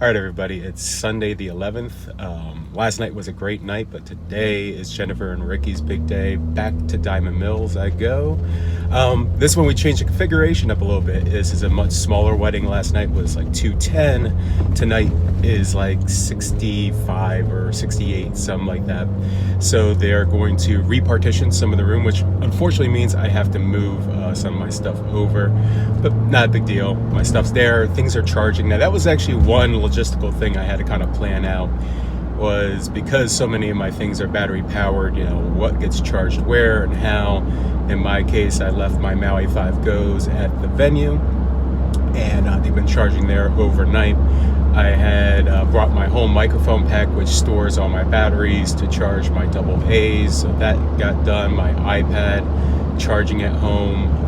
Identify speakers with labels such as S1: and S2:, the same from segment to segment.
S1: All right, everybody, it's Sunday the 11th. Last night was a great night, but today is Jennifer and Ricky's big day. Back to Diamond Mills I go. This one we changed the configuration up a little bit. This is a much smaller wedding. Last night was like 210. Tonight is like 65 or 68, something like that. So they're going to repartition some of the room, which unfortunately means I have to move some of my stuff over, but not a big deal. My stuff's there. Things are charging. Now, that was actually one logistical thing I had to kind of plan out, was because so many of my things are battery powered, what gets charged where and how. In my case, I left my Maui 5 Go's at the venue, and they've been charging there overnight. I had brought my home microphone pack, which stores all my batteries, to charge my double A's. So that got done. My iPad, charging at home,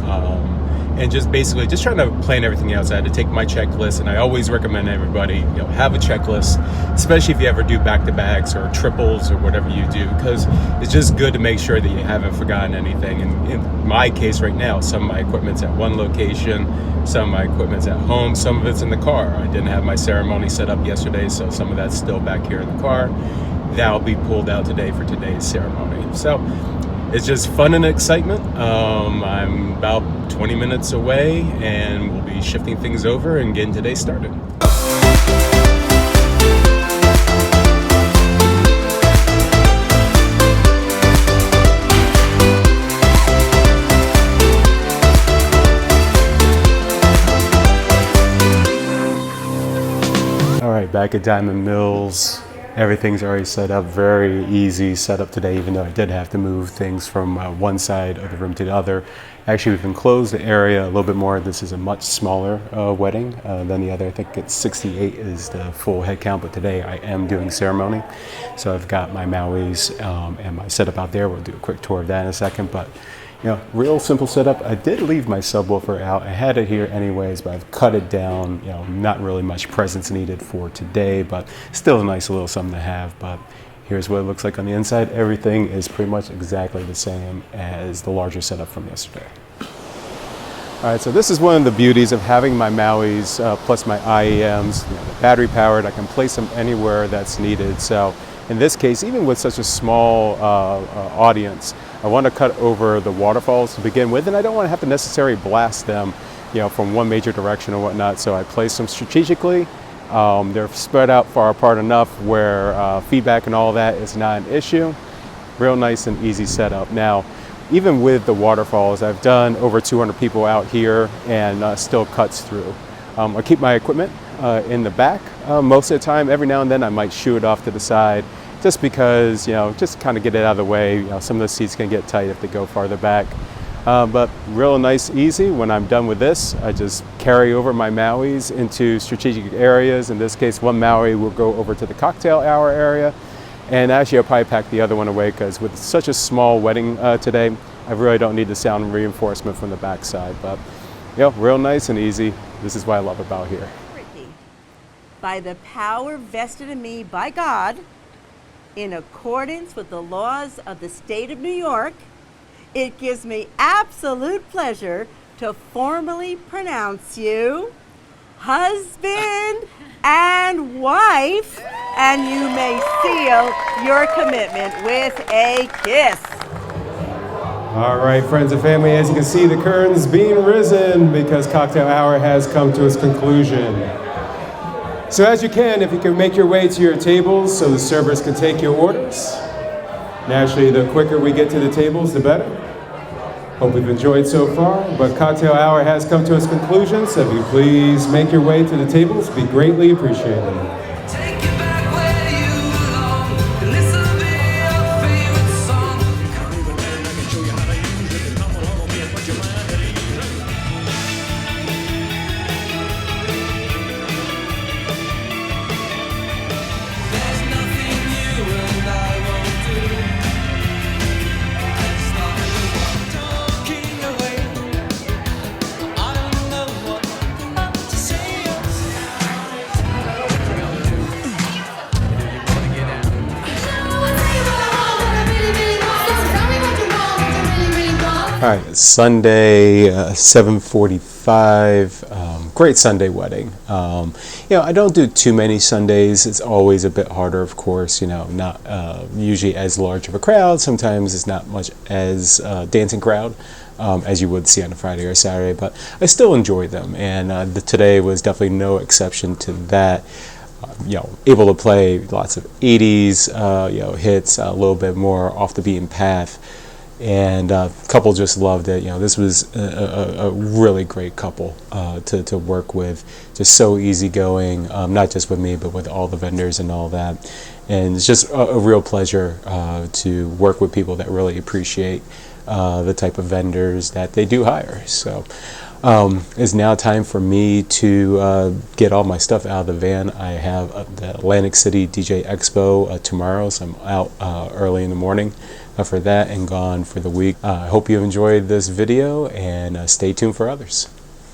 S1: and just basically just trying to plan everything else. I had to take my checklist, and I always recommend everybody, have a checklist, especially if you ever do back-to-backs or triples or whatever you do, because it's just good to make sure that you haven't forgotten anything. And in my case right now, some of my equipment's at one location, some of my equipment's at home, some of it's in the car. I didn't have my ceremony set up yesterday, so some of that's still back here in the car. That'll be pulled out today for today's ceremony. So it's just fun and excitement. I'm about 20 minutes away, and we'll be shifting things over and getting today started. All right, back at Diamond Mills. Everything's already set up, very easy setup today, even though I did have to move things from one side of the room to the other. Actually, we've enclosed the area a little bit more. This is a much smaller wedding than the other. I think it's 68 is the full head count, but today I am doing ceremony. So I've got my Maui's and my setup out there. We'll do a quick tour of that in a second, but real simple setup. I did leave my subwoofer out. I had it here anyways, but I've cut it down. Not really much presence needed for today, but still a nice little something to have. But here's what it looks like on the inside. Everything is pretty much exactly the same as the larger setup from yesterday. All right, so this is one of the beauties of having my Maui's plus my IEMs, battery powered. I can place them anywhere that's needed. So in this case, even with such a small audience, I want to cut over the waterfalls to begin with, and I don't want to have to necessarily blast them, from one major direction or whatnot. So I place them strategically. They're spread out far apart enough where feedback and all that is not an issue. Real nice and easy setup. Now, even with the waterfalls, I've done over 200 people out here, and still cuts through. I keep my equipment in the back most of the time. Every now and then I might shoo it off to the side, just because, just kind of get it out of the way. Some of the seats can get tight if they go farther back. But real nice, easy. When I'm done with this, I just carry over my Maui's into strategic areas. In this case, one Maui will go over to the cocktail hour area. And actually, I'll probably pack the other one away, because with such a small wedding today, I really don't need the sound reinforcement from the backside. But, real nice and easy. This is what I love about here.
S2: By the power vested in me by God, in accordance with the laws of the state of New York, it gives me absolute pleasure to formally pronounce you husband and wife, and you may seal your commitment with a kiss.
S1: All right, friends and family, as you can see, the curtain's being risen because cocktail hour has come to its conclusion. So as you can make your way to your tables so the servers can take your orders. Naturally, the quicker we get to the tables, the better. Hope you've enjoyed so far, but cocktail hour has come to its conclusion, so if you please make your way to the tables, be greatly appreciated. All right, Sunday, 7:45. great Sunday wedding. I don't do too many Sundays. It's always a bit harder, of course. Not usually as large of a crowd. Sometimes it's not much as dancing crowd as you would see on a Friday or Saturday. But I still enjoy them, and today was definitely no exception to that. Able to play lots of 80s, hits, a little bit more off the beaten path, and a couple just loved it. This was a really great couple to work with, just so easygoing, not just with me, but with all the vendors and all that. And it's just a real pleasure to work with people that really appreciate the type of vendors that they do hire. So. It's now time for me to get all my stuff out of the van. I have the Atlantic City DJ Expo tomorrow, so I'm out early in the morning for that and gone for the week. I hope you enjoyed this video, and stay tuned for others.